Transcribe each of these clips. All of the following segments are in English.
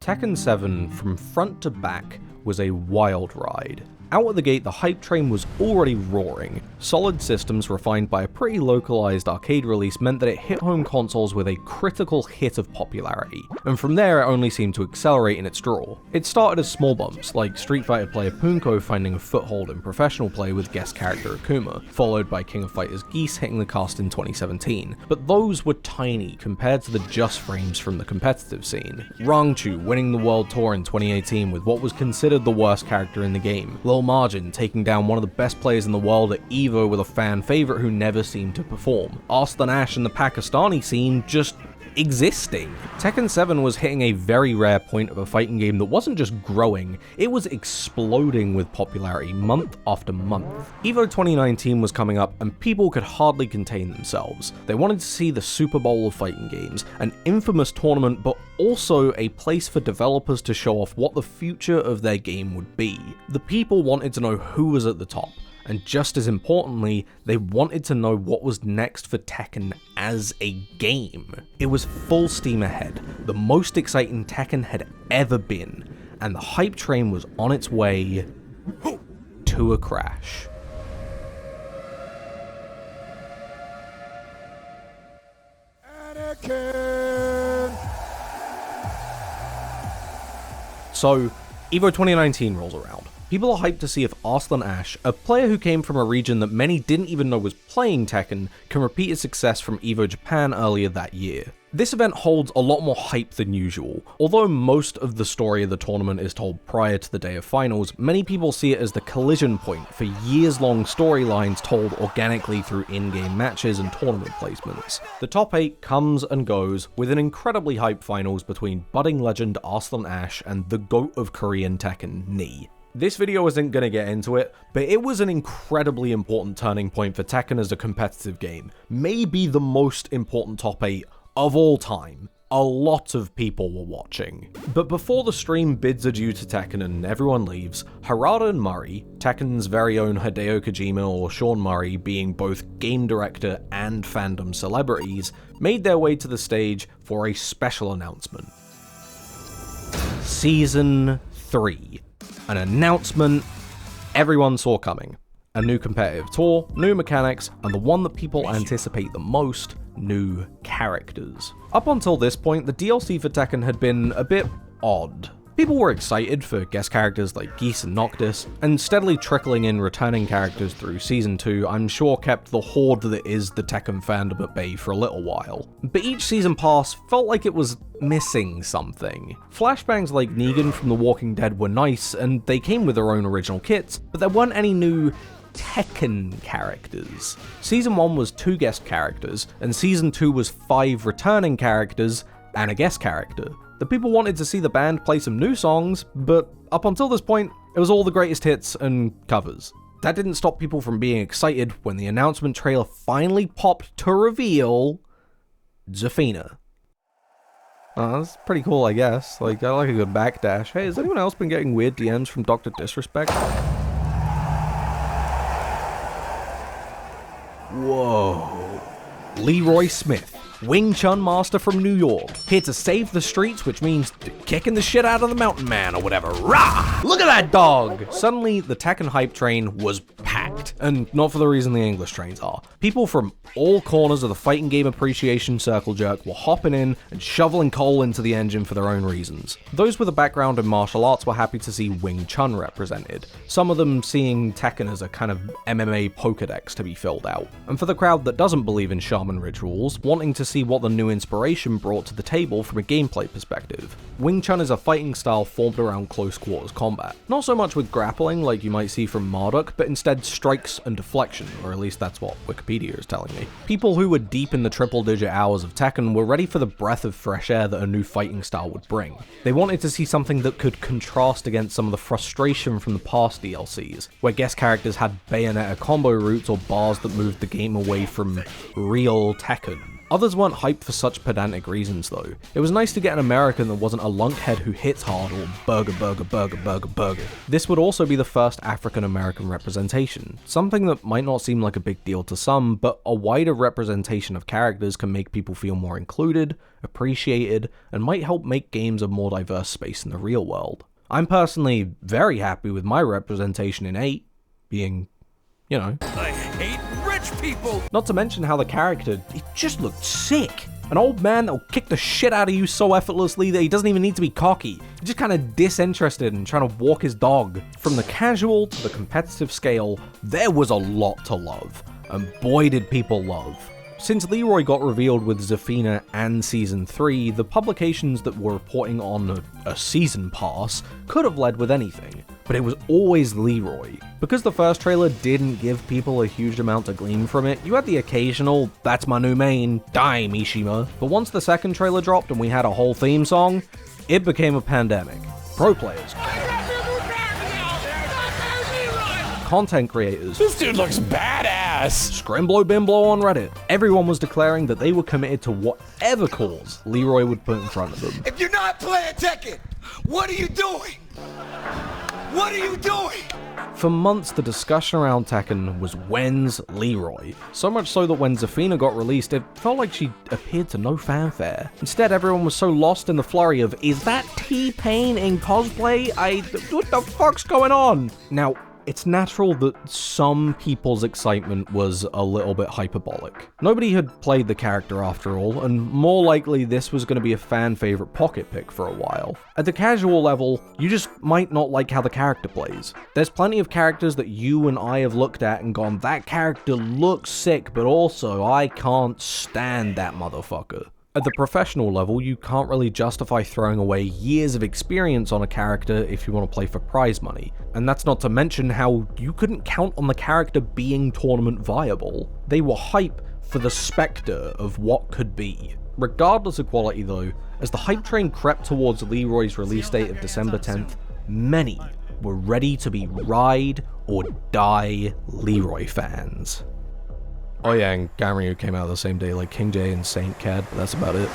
Tekken 7 from front to back was a wild ride. Out of the gate, the hype train was already roaring. Solid systems refined by a pretty localized arcade release meant that it hit home consoles with a critical hit of popularity, and from there it only seemed to accelerate in its draw. It started as small bumps, like Street Fighter player Punko finding a foothold in professional play with guest character Akuma, followed by King of Fighters Geese hitting the cast in 2017, but those were tiny compared to the just frames from the competitive scene. Rangchu winning the World Tour in 2018 with what was considered the worst character in the game, Margin taking down one of the best players in the world at EVO with a fan favorite who never seemed to perform, Arslan Ash and the Pakistani scene just existing. Tekken 7 was hitting a very rare point of a fighting game that wasn't just growing, it was exploding with popularity month after month. EVO 2019 was coming up and people could hardly contain themselves. They wanted to see the Super Bowl of fighting games, an infamous tournament but also a place for developers to show off what the future of their game would be. The people wanted to know who was at the top, and just as importantly, they wanted to know what was next for Tekken as a game. It was full steam ahead, the most exciting Tekken had ever been, and the hype train was on its way to a crash. So, EVO 2019 rolls around. People are hyped to see if Arslan Ash, a player who came from a region that many didn't even know was playing Tekken, can repeat his success from EVO Japan earlier that year. This event holds a lot more hype than usual. Although most of the story of the tournament is told prior to the day of finals, many people see it as the collision point for years-long storylines told organically through in-game matches and tournament placements. The top 8 comes and goes, with an incredibly hyped finals between budding legend Arslan Ash and the GOAT of Korean Tekken, Knee. This video isn't going to get into it, but it was an incredibly important turning point for Tekken as a competitive game. Maybe the most important top 8 of all time. A lot of people were watching. But before the stream bids adieu to Tekken and everyone leaves, Harada and Murray, Tekken's very own Hideo Kojima or Sean Murray being both game director and fandom celebrities, made their way to the stage for a special announcement. Season 3. An announcement everyone saw coming. A new competitive tour, new mechanics, and the one that people anticipate the most, new characters. Up until this point, the DLC for Tekken had been a bit odd. People were excited for guest characters like Geese and Noctis, and steadily trickling in returning characters through Season 2 I'm sure kept the horde that is the Tekken fandom at bay for a little while. But each season pass felt like it was missing something. Flashbangs like Negan from The Walking Dead were nice, and they came with their own original kits, but there weren't any new Tekken characters. Season 1 was 2 guest characters, and Season 2 was 5 returning characters and a guest character. The people wanted to see the band play some new songs, but up until this point, it was all the greatest hits and covers. That didn't stop people from being excited when the announcement trailer finally popped to reveal Zafina. That's pretty cool, I guess. Like, I like a good backdash. Hey, has anyone else been getting weird DMs from Dr. Disrespect? Whoa. Leroy Smith, Wing Chun master from New York, here to save the streets, which means kicking the shit out of the mountain man or whatever. Rah! Look at that dog! Suddenly, the Tekken hype train was packed, and not for the reason the English trains are. People from all corners of the fighting game appreciation circle jerk were hopping in and shoveling coal into the engine for their own reasons. Those with a background in martial arts were happy to see Wing Chun represented, some of them seeing Tekken as a kind of MMA Pokedex to be filled out. And for the crowd that doesn't believe in shaman rituals, wanting to see what the new inspiration brought to the table from a gameplay perspective. Wing Chun is a fighting style formed around close quarters combat. Not so much with grappling like you might see from Marduk, but instead strikes and deflection, or at least that's what Wikipedia is telling me. People who were deep in the triple-digit hours of Tekken were ready for the breath of fresh air that a new fighting style would bring. They wanted to see something that could contrast against some of the frustration from the past DLCs, where guest characters had Bayonetta combo routes or bars that moved the game away from real Tekken. Others weren't hyped for such pedantic reasons though. It was nice to get an American that wasn't a lunkhead who hits hard or burger burger burger burger burger. This would also be the first African American representation, something that might not seem like a big deal to some, but a wider representation of characters can make people feel more included, appreciated, and might help make games a more diverse space in the real world. I'm personally very happy with my representation in 8, being, you know, I hate rich people! Not to mention how the character, it just looked sick. An old man that'll kick the shit out of you so effortlessly that he doesn't even need to be cocky. He's just kind of disinterested and trying to walk his dog. From the casual to the competitive scale, there was a lot to love. And boy did people love. Since Leroy got revealed with Zafina and Season 3, the publications that were reporting on a season pass could have led with anything, but it was always Leroy. Because the first trailer didn't give people a huge amount to glean from it, you had the occasional, "that's my new main, die Mishima," but once the second trailer dropped and we had a whole theme song, it became a pandemic. Pro players, content creators, This dude looks badass! Scrimblow Bimblow on Reddit. Everyone was declaring that they were committed to whatever cause Leroy would put in front of them. If you're not playing Tekken, what are you doing? What are you doing? For months, the discussion around Tekken was when's Leroy? So much so that when Zafina got released, it felt like she appeared to no fanfare. Instead, everyone was so lost in the flurry of, is that T-Pain in cosplay? What the fuck's going on? Now, it's natural that some people's excitement was a little bit hyperbolic. Nobody had played the character after all, and more likely this was going to be a fan favorite pocket pick for a while. At the casual level, you just might not like how the character plays. There's plenty of characters that you and I have looked at and gone, that character looks sick, but also I can't stand that motherfucker. At the professional level, you can't really justify throwing away years of experience on a character if you want to play for prize money. And that's not to mention how you couldn't count on the character being tournament viable. They were hype for the specter of what could be. Regardless of quality though, as the hype train crept towards Leroy's release date of December 10th, many were ready to be ride or die Leroy fans. Oh yeah, and Ganryu came out the same day like King J and Saint Cad, but that's about it.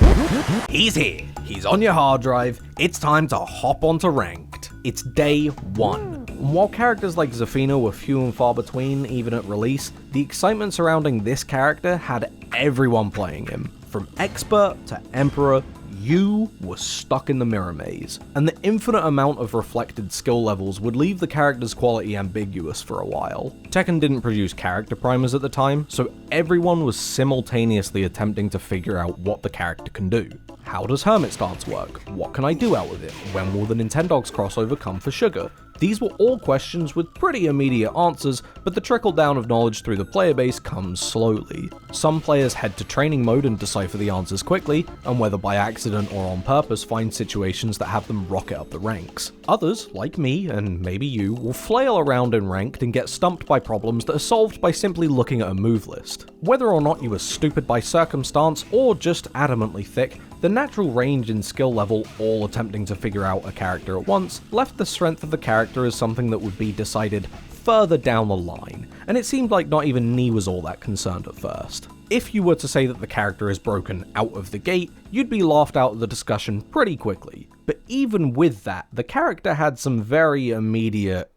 He's here, he's on your hard drive, it's time to hop onto Ranked. It's day 1. And while characters like Zafina were few and far between even at release, the excitement surrounding this character had everyone playing him. From expert to emperor, you were stuck in the mirror maze, and the infinite amount of reflected skill levels would leave the character's quality ambiguous for a while. Tekken didn't produce character primers at the time, so everyone was simultaneously attempting to figure out what the character can do. How does Hermit Stance work? What can I do out with it? When will the Nintendogs crossover come for Sugar? These were all questions with pretty immediate answers, but the trickle down of knowledge through the player base comes slowly. Some players head to training mode and decipher the answers quickly, and whether by accident or on purpose find situations that have them rocket up the ranks. Others, like me, and maybe you, will flail around in Ranked and get stumped by problems that are solved by simply looking at a move list. Whether or not you were stupid by circumstance or just adamantly thick, the natural range and skill level, all attempting to figure out a character at once, left the strength of the character as something that would be decided further down the line, and it seemed like not even Nee was all that concerned at first. If you were to say that the character is broken out of the gate, you'd be laughed out of the discussion pretty quickly. But even with that, the character had some very immediate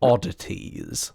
oddities.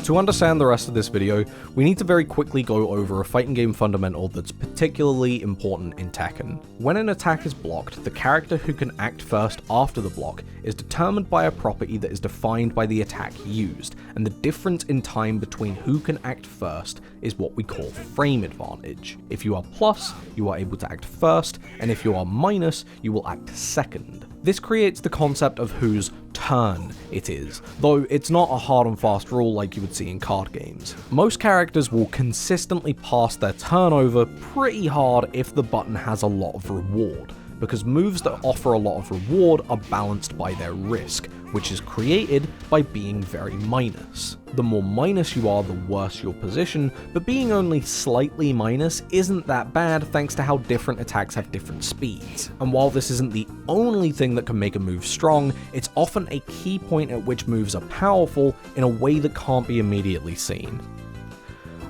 To understand the rest of this video, we need to very quickly go over a fighting game fundamental that's particularly important in Tekken. When an attack is blocked, the character who can act first after the block is determined by a property that is defined by the attack used, and the difference in time between who can act first is what we call frame advantage. If you are plus, you are able to act first, and if you are minus, you will act second. This creates the concept of whose turn it is, though it's not a hard and fast rule like you would see in card games. Most characters will consistently pass their turn over pretty hard if the button has a lot of reward, because moves that offer a lot of reward are balanced by their risk, which is created by being very minus. The more minus you are, the worse your position, but being only slightly minus isn't that bad thanks to how different attacks have different speeds. And while this isn't the only thing that can make a move strong, it's often a key point at which moves are powerful in a way that can't be immediately seen.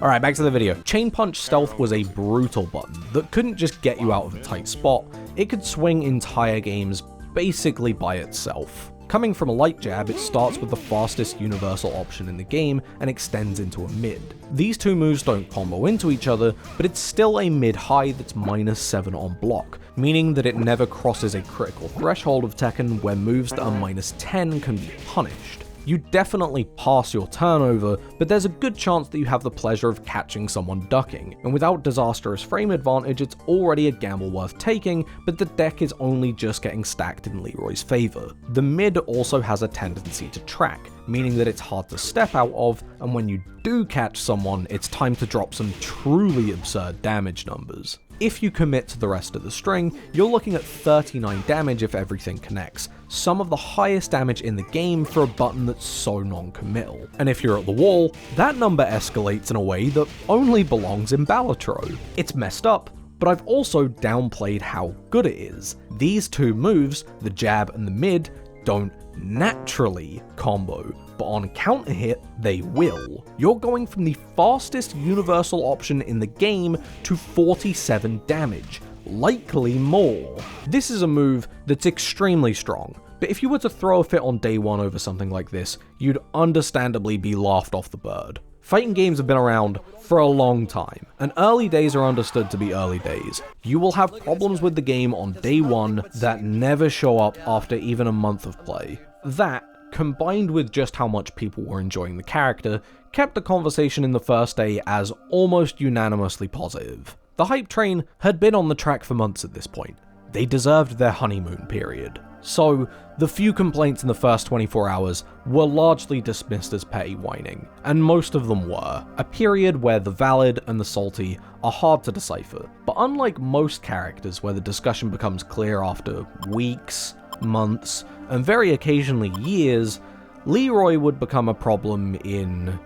Alright, back to the video. Chain Punch Stealth was a brutal button that couldn't just get you out of a tight spot, it could swing entire games basically by itself. Coming from a light jab, it starts with the fastest universal option in the game and extends into a mid. These two moves don't combo into each other, but it's still a mid-high that's -7 on block, meaning that it never crosses a critical threshold of Tekken where moves that are -10 can be punished. You definitely pass your turnover, but there's a good chance that you have the pleasure of catching someone ducking, and without disastrous frame advantage it's already a gamble worth taking, but the deck is only just getting stacked in Leroy's favour. The mid also has a tendency to track, meaning that it's hard to step out of, and when you do catch someone, it's time to drop some truly absurd damage numbers. If you commit to the rest of the string, you're looking at 39 damage if everything connects, some of the highest damage in the game for a button that's so non-committal. And if you're at the wall, that number escalates in a way that only belongs in Balatro. It's messed up, but I've also downplayed how good it is. These two moves, the jab and the mid, don't naturally combo, but on counter hit, they will. You're going from the fastest universal option in the game to 47 damage, likely more. This is a move that's extremely strong, but if you were to throw a fit on day one over something like this, you'd understandably be laughed off the bird. Fighting games have been around for a long time, and early days are understood to be early days. You will have problems with the game on day one that never show up after even a month of play. That, combined with just how much people were enjoying the character, kept the conversation in the first day as almost unanimously positive. The hype train had been on the track for months at this point. They deserved their honeymoon period. So, the few complaints in the first 24 hours were largely dismissed as petty whining, and most of them were, a period where the valid and the salty are hard to decipher. But unlike most characters where the discussion becomes clear after weeks, months, and very occasionally years, Leroy would become a problem in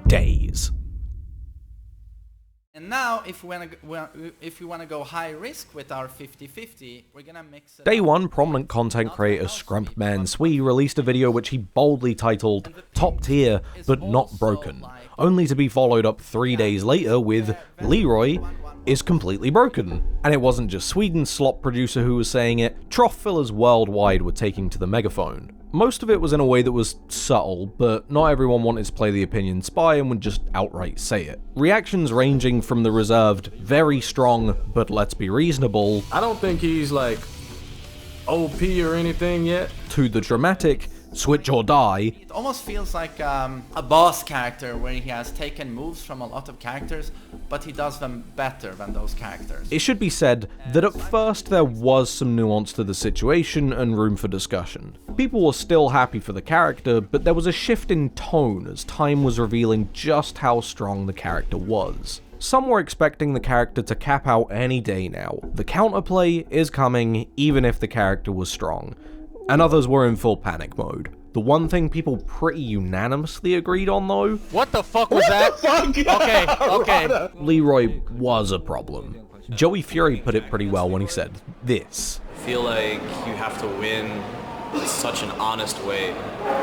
days. And now, if we want to go high risk with our 50-50, we're gonna mix it. Day one, prominent content creator Scrumpman Swee released a video which he boldly titled "Top Tier, but Not Broken," only to be followed up 3 days later with "Leroy is completely broken." And it wasn't just Sweden's slop producer who was saying it, trough fillers worldwide were taking to the megaphone. Most of it was in a way that was subtle, but not everyone wanted to play the opinion spy and would just outright say it. Reactions ranging from the reserved, very strong, but let's be reasonable, I don't think he's like OP or anything yet, to the dramatic, switch or die. It almost feels like a boss character where he has taken moves from a lot of characters, but he does them better than those characters. It should be said that at first there was some nuance to the situation and room for discussion. People were still happy for the character, but there was a shift in tone as time was revealing just how strong the character was. Some were expecting the character to cap out any day now. The counterplay is coming even if the character was strong. And others were in full panic mode. The one thing people pretty unanimously agreed on though, What the fuck was that? Okay. Leroy was a problem. Joey Fury put it pretty well when he said this. I feel like you have to win in such an honest way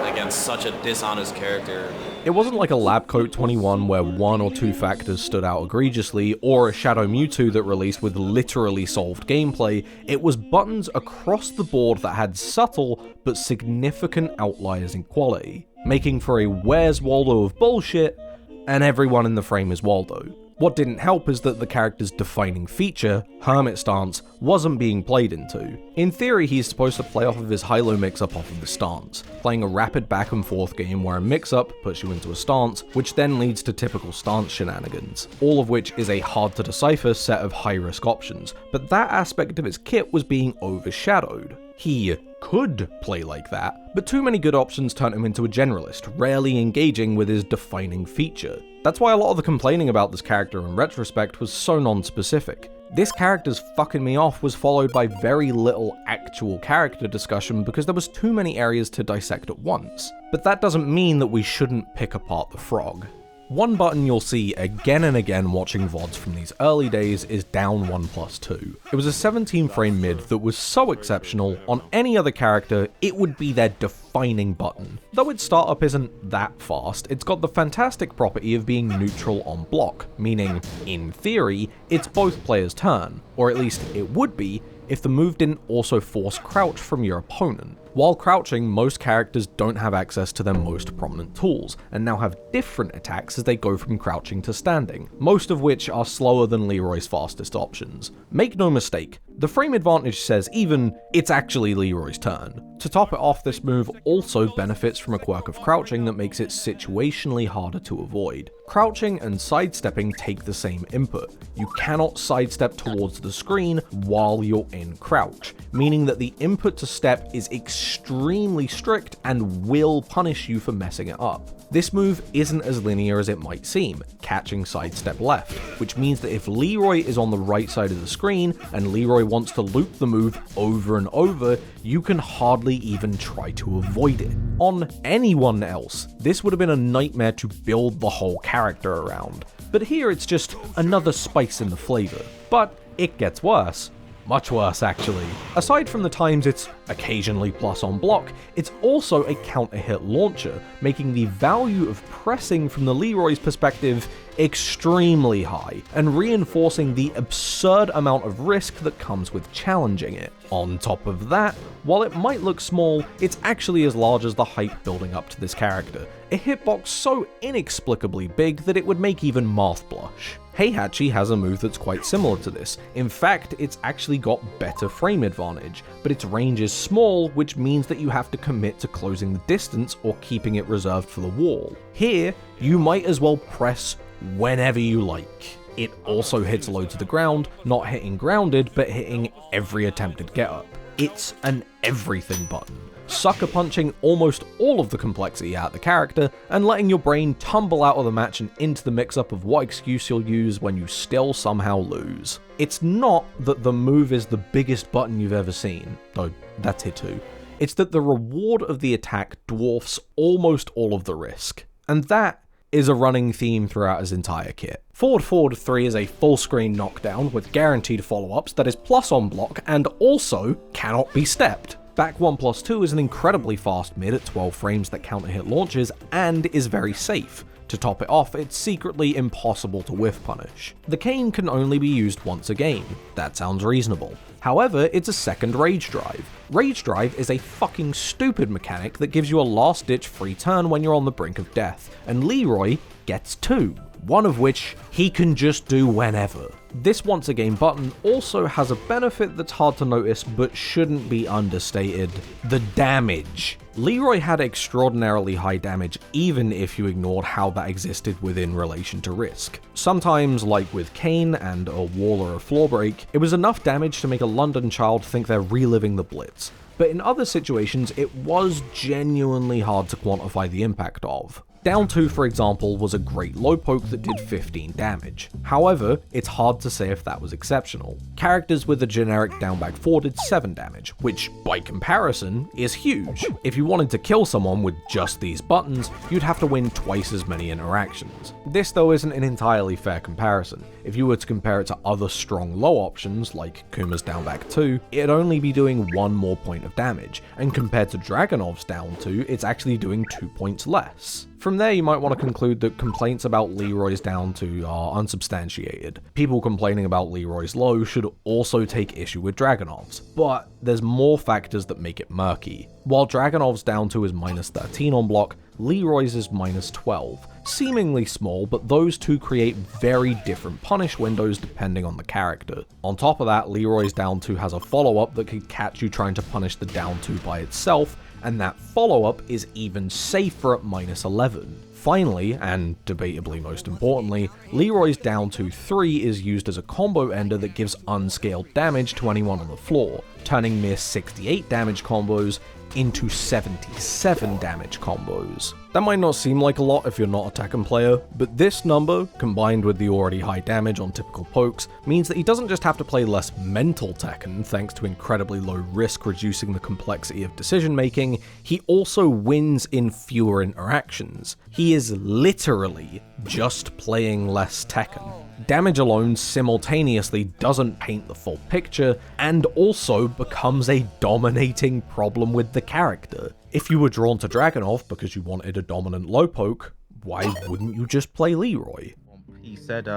against such a dishonest character. It wasn't like a Lab Coat 21 where one or two factors stood out egregiously, or a Shadow Mewtwo that released with literally solved gameplay. It was buttons across the board that had subtle but significant outliers in quality, making for a Where's Waldo of bullshit, and everyone in the frame is Waldo. What didn't help is that the character's defining feature, Hermit Stance, wasn't being played into. In theory, he's supposed to play off of his high-low mix-up off of the stance, playing a rapid back and forth game where a mix-up puts you into a stance, which then leads to typical stance shenanigans, all of which is a hard-to-decipher set of high-risk options, but that aspect of his kit was being overshadowed. He could play like that, but too many good options turned him into a generalist, rarely engaging with his defining feature. That's why a lot of the complaining about this character in retrospect was so non-specific. This character's fucking me off was followed by very little actual character discussion because there was too many areas to dissect at once. But that doesn't mean that we shouldn't pick apart the frog. One button you'll see again and again watching VODs from these early days is down 1+2. It was a 17 frame mid that was so exceptional, on any other character it would be their defining button. Though its startup isn't that fast, it's got the fantastic property of being neutral on block, meaning, in theory, it's both players' turn, or at least it would be if the move didn't also force crouch from your opponent. While crouching, most characters don't have access to their most prominent tools, and now have different attacks as they go from crouching to standing, most of which are slower than Leroy's fastest options. Make no mistake, the frame advantage says even, it's actually Leroy's turn. To top it off, this move also benefits from a quirk of crouching that makes it situationally harder to avoid. Crouching and sidestepping take the same input. You cannot sidestep towards the screen while you're in crouch, meaning that the input to step is extremely strict and will punish you for messing it up. This move isn't as linear as it might seem, catching sidestep left, which means that if Leroy is on the right side of the screen and Leroy wants to loop the move over and over, you can hardly even try to avoid it. On anyone else, this would have been a nightmare to build the whole character around, but here it's just another spice in the flavor. But it gets worse. Much worse, actually. Aside from the times it's occasionally plus on block, it's also a counter hit launcher, making the value of pressing from the Leroy's perspective extremely high, and reinforcing the absurd amount of risk that comes with challenging it. On top of that, while it might look small, it's actually as large as the hype building up to this character, a hitbox so inexplicably big that it would make even Marth blush. Heihachi has a move that's quite similar to this. In fact, it's actually got better frame advantage, but its range is small, which means that you have to commit to closing the distance or keeping it reserved for the wall. Here, you might as well press whenever you like. It also hits low to the ground, not hitting grounded, but hitting every attempted get up. It's an everything button, sucker punching almost all of the complexity out of the character, and letting your brain tumble out of the match and into the mix-up of what excuse you'll use when you still somehow lose. It's not that the move is the biggest button you've ever seen, though that's here too. It's that the reward of the attack dwarfs almost all of the risk, and that is a running theme throughout his entire kit. Forward Forward 3 is a full screen knockdown with guaranteed follow-ups that is plus on block and also cannot be stepped. Back 1+2 is an incredibly fast mid at 12 frames that counter hit launches and is very safe. To top it off, it's secretly impossible to whiff punish. The cane can only be used once a game. That sounds reasonable. However, it's a second Rage Drive. Rage Drive is a fucking stupid mechanic that gives you a last-ditch free turn when you're on the brink of death, and Leroy gets two, one of which he can just do whenever. This once a game button also has a benefit that's hard to notice but shouldn't be understated: the damage. Leroy had extraordinarily high damage even if you ignored how that existed within relation to risk. Sometimes, like with Kane and a wall or a floor break, it was enough damage to make a London child think they're reliving the Blitz. But in other situations, it was genuinely hard to quantify the impact of. Down 2, for example, was a great low poke that did 15 damage. However, it's hard to say if that was exceptional. Characters with a generic down back 4 did 7 damage, which, by comparison, is huge. If you wanted to kill someone with just these buttons, you'd have to win twice as many interactions. This, though, isn't an entirely fair comparison. If you were to compare it to other strong low options, like Kuma's down back 2, it'd only be doing 1 more point of damage, and compared to Dragunov's down 2, it's actually doing 2 points less. From there, you might want to conclude that complaints about Leroy's down 2 are unsubstantiated. People complaining about Leroy's low should also take issue with Dragunov's, but there's more factors that make it murky. While Dragunov's down 2 is -13 on block, Leroy's is -12. Seemingly small, but those two create very different punish windows depending on the character. On top of that, Leroy's down 2 has a follow-up that could catch you trying to punish the down 2 by itself, and that follow-up is even safer at -11. Finally, and debatably most importantly, Leroy's down 2-3 is used as a combo ender that gives unscaled damage to anyone on the floor, turning mere 68 damage combos into 77 damage combos. That might not seem like a lot if you're not a Tekken player, but this number, combined with the already high damage on typical pokes, means that he doesn't just have to play less mental Tekken thanks to incredibly low risk reducing the complexity of decision making, he also wins in fewer interactions. He is literally just playing less Tekken. Damage alone simultaneously doesn't paint the full picture, and also becomes a dominating problem with the character. If you were drawn to Dragunov because you wanted a dominant low poke, why wouldn't you just play Leroy? He said,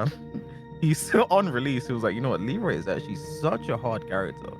he's on release, he was like, you know what, Leroy is actually such a hard character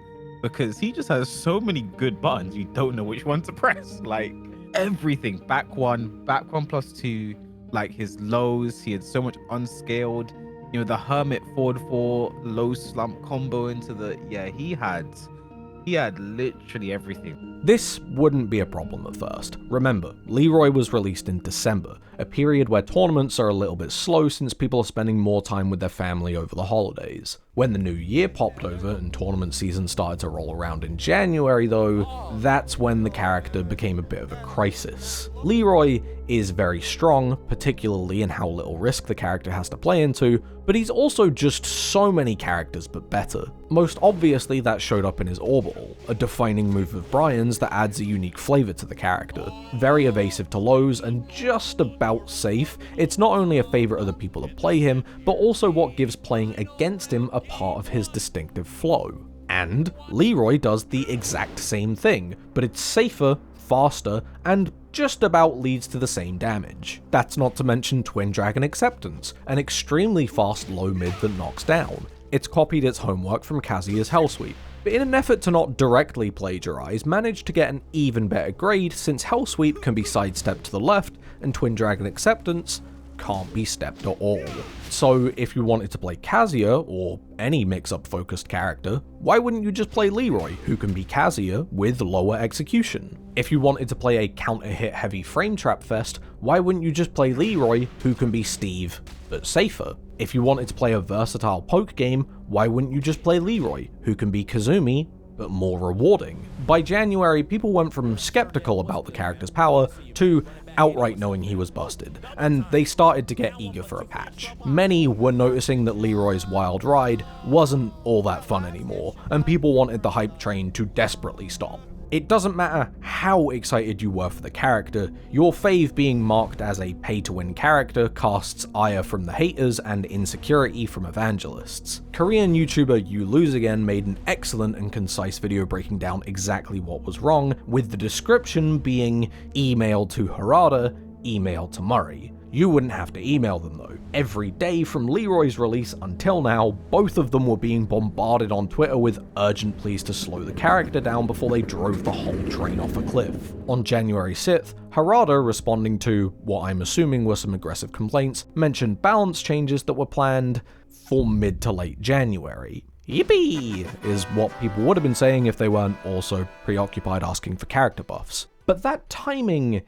because he just has so many good buttons, you don't know which one to press. Like, everything, back one plus two, like his lows, he had so much unscaled. You know, the Hermit forward 4 low slump combo into the... Yeah, he had literally everything. This wouldn't be a problem at first. Remember, Leroy was released in December, a period where tournaments are a little bit slow since people are spending more time with their family over the holidays. When the new year popped over and tournament season started to roll around in January though, that's when the character became a bit of a crisis. Leroy is very strong, particularly in how little risk the character has to play into, but he's also just so many characters but better. Most obviously that showed up in his orbital, a defining move of Brian's that adds a unique flavor to the character. Very evasive to lows and just about safe, it's not only a favorite of the people that play him, but also what gives playing against him a part of his distinctive flow. And Leroy does the exact same thing, but it's safer, faster, and just about leads to the same damage. That's not to mention Twin Dragon Acceptance, an extremely fast low mid that knocks down. It's copied its homework from Kazuya's Hell Sweep, but in an effort to not directly plagiarize, managed to get an even better grade since Hell Sweep can be sidestepped to the left and Twin Dragon Acceptance can't be stepped at all. So if you wanted to play Kazuya, or any mix-up focused character, why wouldn't you just play Leroy, who can be Kazuya with lower execution? If you wanted to play a counter-hit heavy frame trap fest, why wouldn't you just play Leroy, who can be Steve, but safer? If you wanted to play a versatile poke game, why wouldn't you just play Leroy, who can be Kazumi, but more rewarding? By January, people went from skeptical about the character's power to outright knowing he was busted, and they started to get eager for a patch. Many were noticing that Leroy's wild ride wasn't all that fun anymore, and people wanted the hype train to desperately stop. It doesn't matter how excited you were for the character, your fave being marked as a pay-to-win character casts ire from the haters and insecurity from evangelists. Korean YouTuber You Lose Again made an excellent and concise video breaking down exactly what was wrong, with the description being email to Harada, email to Murray. You wouldn't have to email them though. Every day from Leroy's release until now, both of them were being bombarded on Twitter with urgent pleas to slow the character down before they drove the whole train off a cliff. On January 6th, Harada, responding to what I'm assuming were some aggressive complaints, mentioned balance changes that were planned for mid to late January. Yippee! Is what people would have been saying if they weren't also preoccupied asking for character buffs. But that timing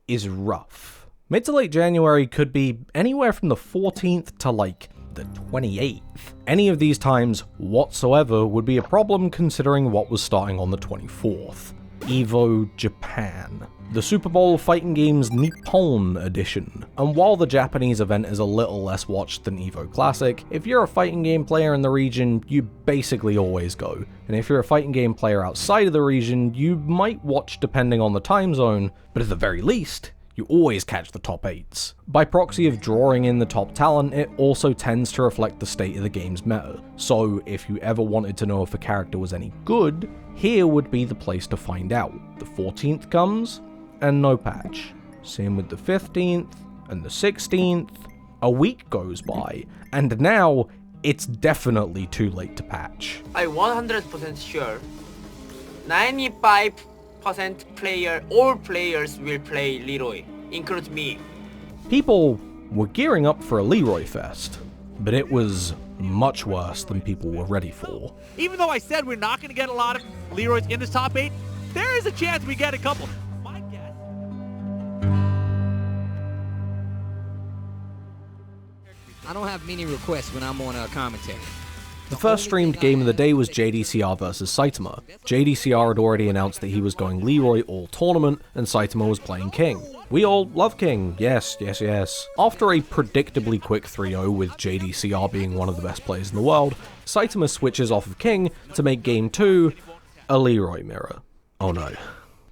is rough. Mid to late January could be anywhere from the 14th to like the 28th. Any of these times whatsoever would be a problem considering what was starting on the 24th. Evo Japan. The Super Bowl Fighting Games Nippon edition. And while the Japanese event is a little less watched than Evo Classic, if you're a fighting game player in the region, you basically always go. And if you're a fighting game player outside of the region, you might watch depending on the time zone, but at the very least, you always catch the top 8s. By proxy of drawing in the top talent, it also tends to reflect the state of the game's meta. So if you ever wanted to know if a character was any good, here would be the place to find out. The 14th comes, and no patch. Same with the 15th, and the 16th. A week goes by, and now it's definitely too late to patch. I'm 100% sure 95% all players will play Leroy, include me. People were gearing up for a Leroy fest, but it was much worse than people were ready for. Even though I said we're not going to get a lot of Leroys in this top 8, there is a chance we get a couple. My guess. I don't have many requests when I'm on a commentary. The first streamed game of the day was JDCR vs Saitama. JDCR had already announced that he was going Leroy all tournament, and Saitama was playing King. We all love King, yes. After a predictably quick 3-0 with JDCR being one of the best players in the world, Saitama switches off of King to make game 2 a Leroy mirror. Oh no.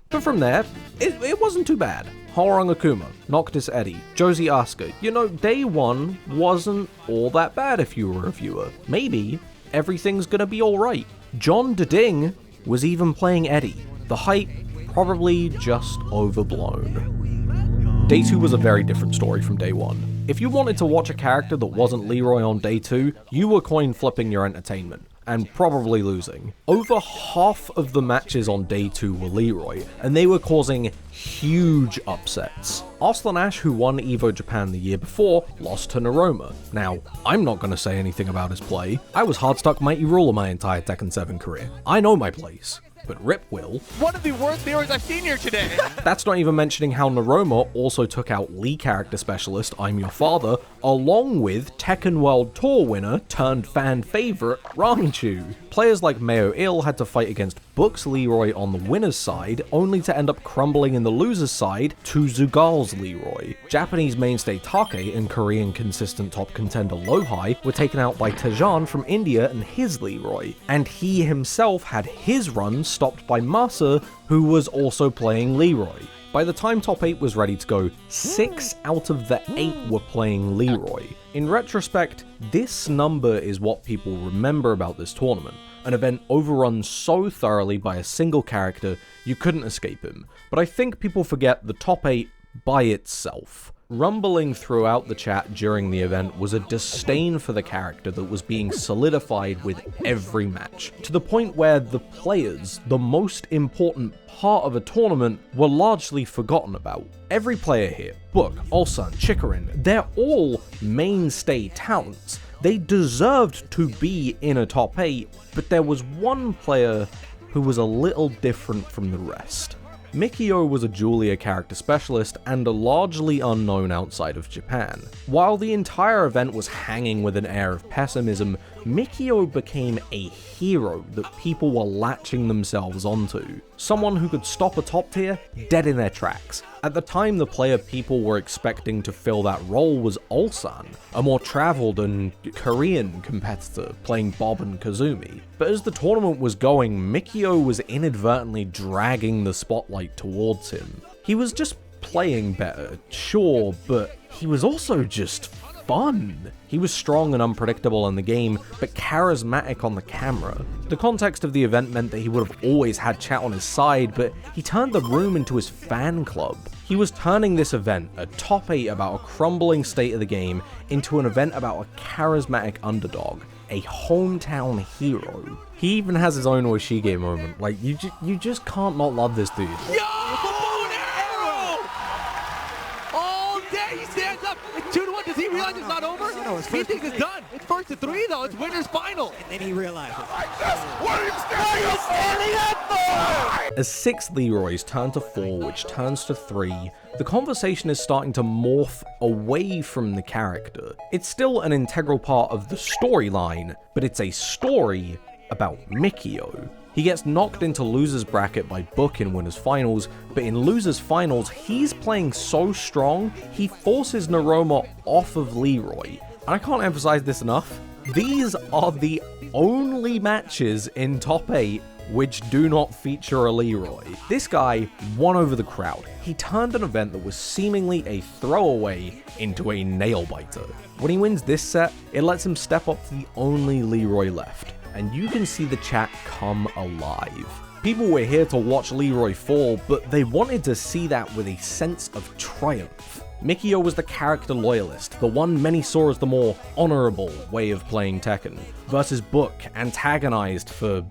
But from there, it wasn't too bad. Horong Akuma, Noctis Eddie, Josie Asuka. You know, day 1 wasn't all that bad if you were a viewer. Maybe everything's gonna be alright. John Deding was even playing Eddie. The hype probably just overblown. Day 2 was a very different story from day 1. If you wanted to watch a character that wasn't Leroy on day 2, you were coin flipping your entertainment, and probably losing. Over half of the matches on day 2 were Leroy, and they were causing huge upsets. Arslan Ash, who won EVO Japan the year before, lost to Naroma. Now, I'm not gonna say anything about his play. I was hardstuck Mighty Ruler my entire Tekken 7 career. I know my place. But Rip will. One of the worst Leroys I've seen here today. That's not even mentioning how Naroma also took out Lee character specialist I'm Your Father, along with Tekken World Tour winner turned fan favorite Ranchu. Players like Mayo Il had to fight against Book's Leroy on the winner's side, only to end up crumbling in the loser's side to Zugal's Leroy. Japanese mainstay Take and Korean consistent top contender Lohai were taken out by Tejan from India and his Leroy, and he himself had his run stopped by Massey, who was also playing Leroy. By the time top 8 was ready to go, 6 out of the 8 were playing Leroy. In retrospect, this number is what people remember about this tournament. An event overrun so thoroughly by a single character, you couldn't escape him. But I think people forget the top 8 by itself. Rumbling throughout the chat during the event was a disdain for the character that was being solidified with every match, to the point where the players, the most important part of a tournament, were largely forgotten about. Every player here, Book, Ulsan, Chikarin, they're all mainstay talents. They deserved to be in a top 8, but there was one player who was a little different from the rest. Mikio was a Julia character specialist and largely unknown outside of Japan. While the entire event was hanging with an air of pessimism, Mikio became a hero that people were latching themselves onto. Someone who could stop a top tier dead in their tracks. At the time, the player people were expecting to fill that role was Ulsan, a more traveled and Korean competitor playing Bob and Kazumi. But as the tournament was going, Mikio was inadvertently dragging the spotlight towards him. He was just playing better, sure, but he was also just fun. He was strong and unpredictable in the game, but charismatic on the camera. The context of the event meant that he would have always had chat on his side, but he turned the room into his fan club. He was turning this event, a top 8 about a crumbling state of the game, into an event about a charismatic underdog, a hometown hero. He even has his own Oishige moment. Like, you just can't not love this dude. Yo! Bow and arrow! All day he stands up. It's 2-1. Does he realize it's not over? No, it's he thinks it's done. It's 1-3 though. It's winner's final. And then he realizes. What are you standing up for? As 6 Leroys turn to 4, which turns to 3, the conversation is starting to morph away from the character. It's still an integral part of the storyline, but it's a story about Mikio. He gets knocked into loser's bracket by Book in winners finals, but in losers finals, he's playing so strong, he forces Naroma off of Leroy. And I can't emphasize this enough, these are the only matches in top 8 which do not feature a Leroy. This guy won over the crowd. He turned an event that was seemingly a throwaway into a nail-biter. When he wins this set, it lets him step up to the only Leroy left, and you can see the chat come alive. People were here to watch Leroy fall, but they wanted to see that with a sense of triumph. Mikio was the character loyalist, the one many saw as the more honorable way of playing Tekken, versus Book, antagonized for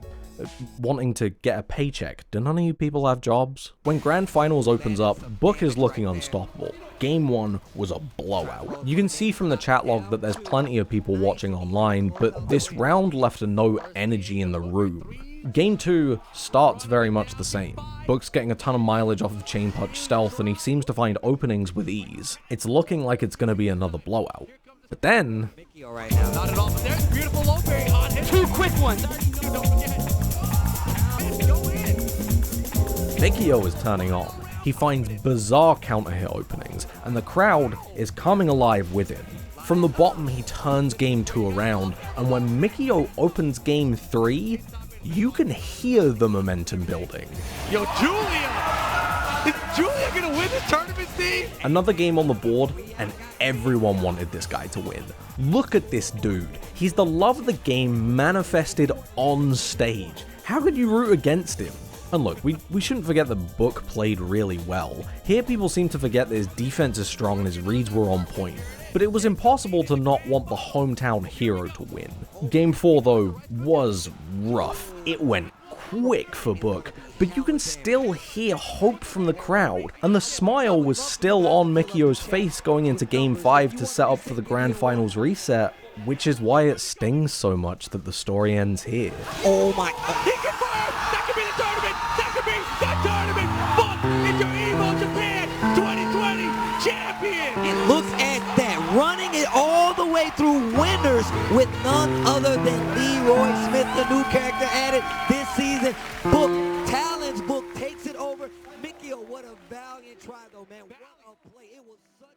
wanting to get a paycheck. Do none of you people have jobs? When Grand Finals opens up, Book is looking unstoppable. Game 1 was a blowout. You can see from the chat log that there's plenty of people watching online, but this round left a no energy in the room. Game 2 starts very much the same. Book's getting a ton of mileage off of Chain Punch stealth, and he seems to find openings with ease. It's looking like it's going to be another blowout. But then, Right now. Not at all, but there's beautiful low berry on him. 2 quick ones. Don't forget. Go in. Mikio is turning on. He finds bizarre counter hit openings, and the crowd is coming alive with him. From the bottom, he turns game 2 around, and when Mikio opens game 3, you can hear the momentum building. Yo, Julia! Is Julia gonna win this tournament, Steve? Another game on the board, and everyone wanted this guy to win. Look at this dude. He's the love of the game manifested on stage. How could you root against him? And look, we shouldn't forget that Book played really well. Here people seem to forget that his defense is strong and his reads were on point. But it was impossible to not want the hometown hero to win. Game 4 though was rough. It went quick for Book, but you can still hear hope from the crowd, and the smile was still on Mikio's face going into Game 5 to set up for the Grand Finals reset, which is why it stings so much that the story ends here. Oh my. He confirmed! That could be the tournament! That could be the tournament! Book is your Evo Japan 2020 champion! And look at that, running it all the way through winners with none other than Leroy Smith, the new character added this season. Book, Talon's Book takes it over. Mikio, what a valiant try though, man. What a play. It was such...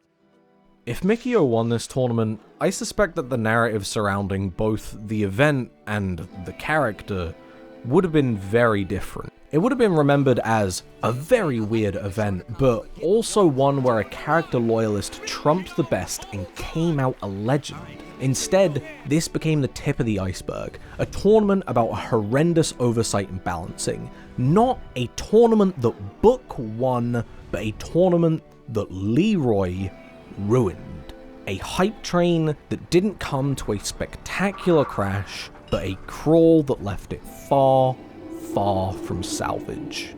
If Mikio won this tournament, I suspect that the narrative surrounding both the event and the character would have been very different. It would have been remembered as a very weird event, but also one where a character loyalist trumped the best and came out a legend. Instead, this became the tip of the iceberg, a tournament about a horrendous oversight and balancing. Not a tournament that Book won, but a tournament that Leroy ruined. A hype train that didn't come to a spectacular crash, but a crawl that left it far, far from salvage.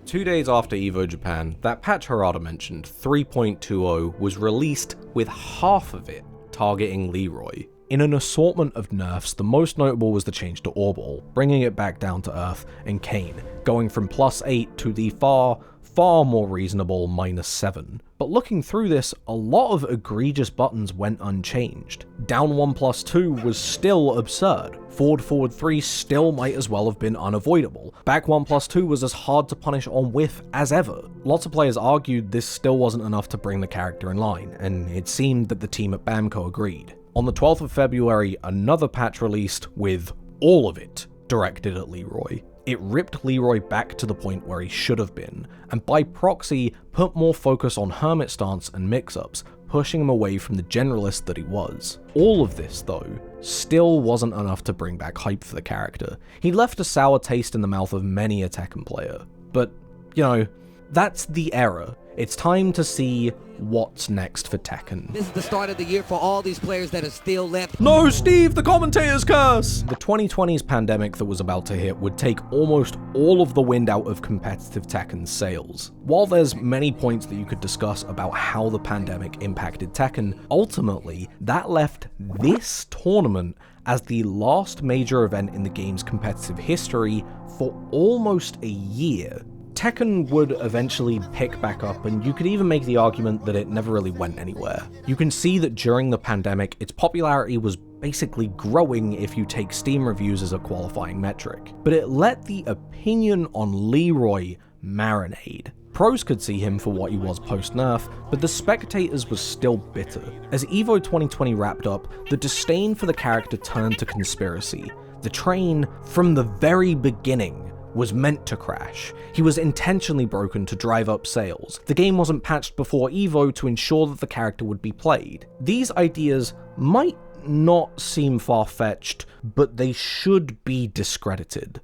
2 days after EVO Japan, that patch Harada mentioned, 3.20, was released with half of it targeting Leroy. In an assortment of nerfs, the most notable was the change to Orbital, bringing it back down to Earth, and Kane, going from +8 to the far more reasonable -7. But looking through this, a lot of egregious buttons went unchanged. Down 1+2 was still absurd. Forward 3 still might as well have been unavoidable. Back 1+2 was as hard to punish on whiff as ever. Lots of players argued this still wasn't enough to bring the character in line, and it seemed that the team at Bamco agreed. On the 12th of February, another patch released with all of it directed at Leroy. It ripped Leroy back to the point where he should have been, and by proxy, put more focus on hermit stance and mix-ups, pushing him away from the generalist that he was. All of this, though, still wasn't enough to bring back hype for the character. He left a sour taste in the mouth of many a Tekken player. But, you know, that's the era. It's time to see what's next for Tekken. This is the start of the year for all these players that are still left. No, Steve, the commentator's curse! The 2020's pandemic that was about to hit would take almost all of the wind out of competitive Tekken's sails. While there's many points that you could discuss about how the pandemic impacted Tekken, ultimately, that left this tournament as the last major event in the game's competitive history for almost a year. Tekken would eventually pick back up, and you could even make the argument that it never really went anywhere. You can see that during the pandemic, its popularity was basically growing if you take Steam reviews as a qualifying metric. But it let the opinion on Leroy marinate. Pros could see him for what he was post-nerf, but the spectators was still bitter. As EVO 2020 wrapped up, the disdain for the character turned to conspiracy. The train, from the very beginning, was meant to crash. He was intentionally broken to drive up sales. The game wasn't patched before EVO to ensure that the character would be played. These ideas might not seem far-fetched, but they should be discredited.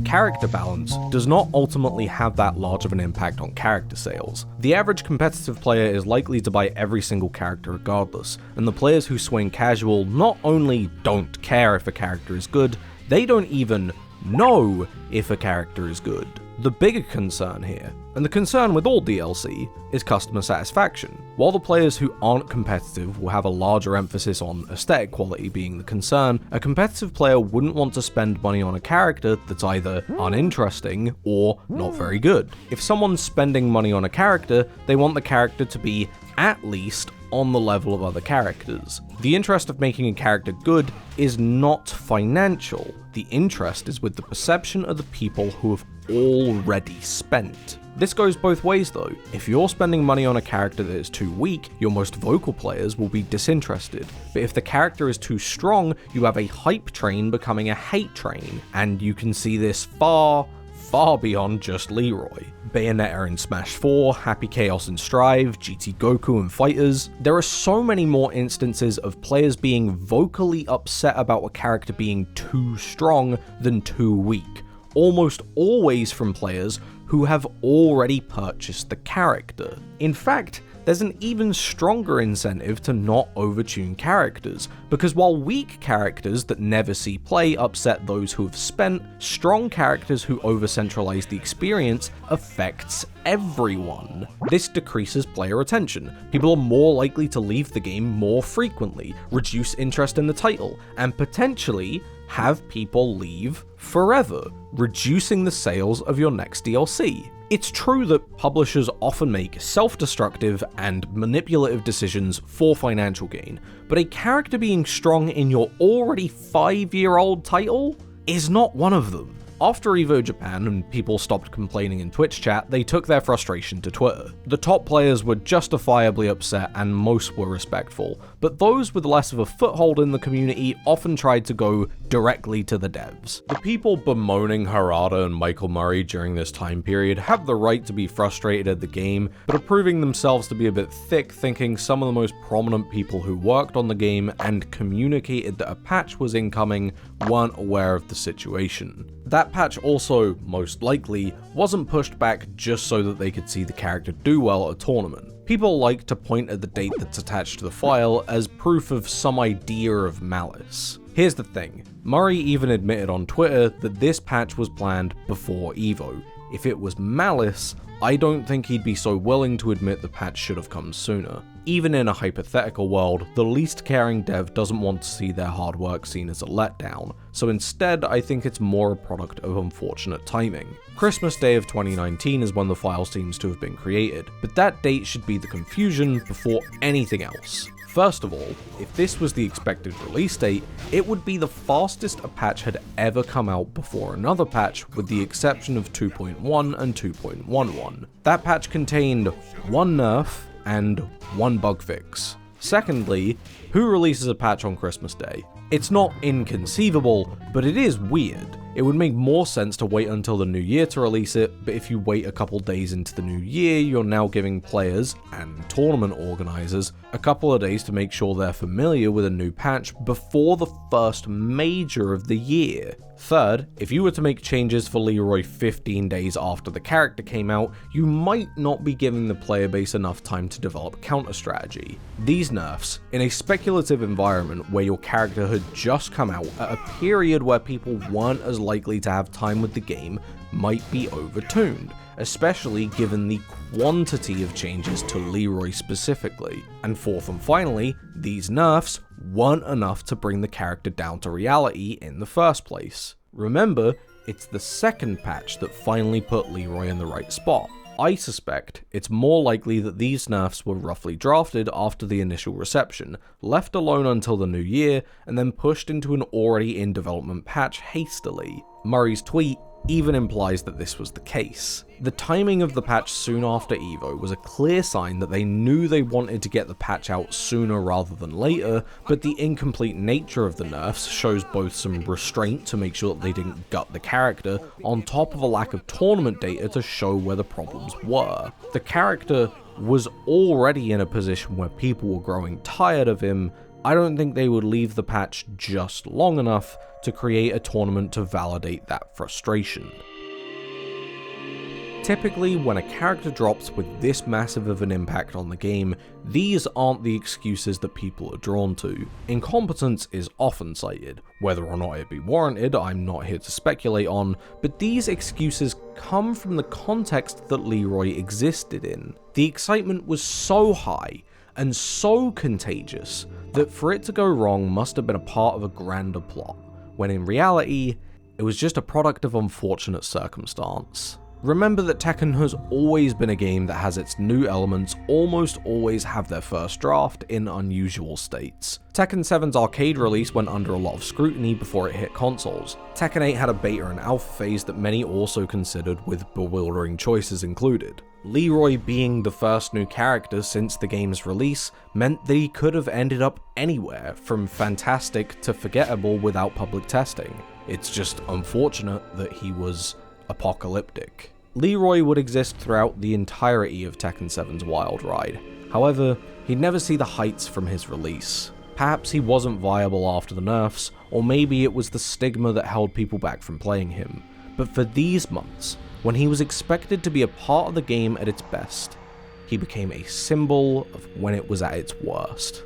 Character balance does not ultimately have that large of an impact on character sales. The average competitive player is likely to buy every single character regardless, and the players who swing casual not only don't care if a character is good, they don't even know if a character is good. The bigger concern here, and the concern with all DLC, is customer satisfaction. While the players who aren't competitive will have a larger emphasis on aesthetic quality being the concern, a competitive player wouldn't want to spend money on a character that's either uninteresting or not very good. If someone's spending money on a character, they want the character to be at least on the level of other characters. The interest of making a character good is not financial. The interest is with the perception of the people who have already spent. This goes both ways though. If you're spending money on a character that is too weak, your most vocal players will be disinterested. But if the character is too strong, you have a hype train becoming a hate train. And you can see this far beyond just Leroy. Bayonetta in Smash 4, Happy Chaos in Strive, GT Goku in Fighters. There are so many more instances of players being vocally upset about a character being too strong than too weak. Almost always from players who have already purchased the character. In fact, there's an even stronger incentive to not overtune characters, because while weak characters that never see play upset those who have spent, strong characters who over-centralize the experience affects everyone. This decreases player retention. People are more likely to leave the game more frequently, reduce interest in the title, and potentially have people leave forever, reducing the sales of your next DLC. It's true that publishers often make self-destructive and manipulative decisions for financial gain, but a character being strong in your already 5-year-old title is not one of them. After EVO Japan and people stopped complaining in Twitch chat, they took their frustration to Twitter. The top players were justifiably upset and most were respectful, but those with less of a foothold in the community often tried to go directly to the devs. The people bemoaning Harada and Michael Murray during this time period have the right to be frustrated at the game, but are proving themselves to be a bit thick, thinking some of the most prominent people who worked on the game and communicated that a patch was incoming weren't aware of the situation. That patch also, most likely, wasn't pushed back just so that they could see the character do well at a tournament. People like to point at the date that's attached to the file as proof of some idea of malice. Here's the thing, Murray even admitted on Twitter that this patch was planned before EVO. If it was malice, I don't think he'd be so willing to admit the patch should have come sooner. Even in a hypothetical world, the least caring dev doesn't want to see their hard work seen as a letdown, so instead I think it's more a product of unfortunate timing. Christmas Day of 2019 is when the file seems to have been created, but that date should be the confusion before anything else. First of all, if this was the expected release date, it would be the fastest a patch had ever come out before another patch, with the exception of 2.1 and 2.11. That patch contained one nerf and one bug fix. Secondly, who releases a patch on Christmas Day? It's not inconceivable, but it is weird. It would make more sense to wait until the new year to release it, but if you wait a couple days into the new year, you're now giving players, and tournament organizers, a couple of days to make sure they're familiar with a new patch before the first major of the year. Third, if you were to make changes for Leroy 15 days after the character came out, you might not be giving the player base enough time to develop counter strategy. These nerfs, in a speculative environment where your character had just come out at a period where people weren't as likely to have time with the game, might be overtuned, especially given the quantity of changes to Leroy specifically. And fourth and finally, these nerfs weren't enough to bring the character down to reality in the first place. Remember, it's the second patch that finally put Leroy in the right spot. I suspect it's more likely that these nerfs were roughly drafted after the initial reception, left alone until the new year, and then pushed into an already in development patch hastily. Murray's tweet even implies that this was the case. The timing of the patch soon after EVO was a clear sign that they knew they wanted to get the patch out sooner rather than later, but the incomplete nature of the nerfs shows both some restraint to make sure that they didn't gut the character, on top of a lack of tournament data to show where the problems were. The character was already in a position where people were growing tired of him. I don't think they would leave the patch just long enough to create a tournament to validate that frustration. Typically, when a character drops with this massive of an impact on the game, these aren't the excuses that people are drawn to. Incompetence is often cited. Whether or not it be warranted, I'm not here to speculate on, but these excuses come from the context that Leroy existed in. The excitement was so high and so contagious that for it to go wrong must have been a part of a grander plot, when in reality, it was just a product of unfortunate circumstance. Remember that Tekken has always been a game that has its new elements almost always have their first draft in unusual states. Tekken 7's arcade release went under a lot of scrutiny before it hit consoles. Tekken 8 had a beta and alpha phase that many also considered, with bewildering choices included. Leroy being the first new character since the game's release meant that he could have ended up anywhere, from fantastic to forgettable without public testing. It's just unfortunate that he was apocalyptic. Leroy would exist throughout the entirety of Tekken 7's Wild Ride. However, he'd never see the heights from his release. Perhaps he wasn't viable after the nerfs, or maybe it was the stigma that held people back from playing him. But for these months, when he was expected to be a part of the game at its best, he became a symbol of when it was at its worst.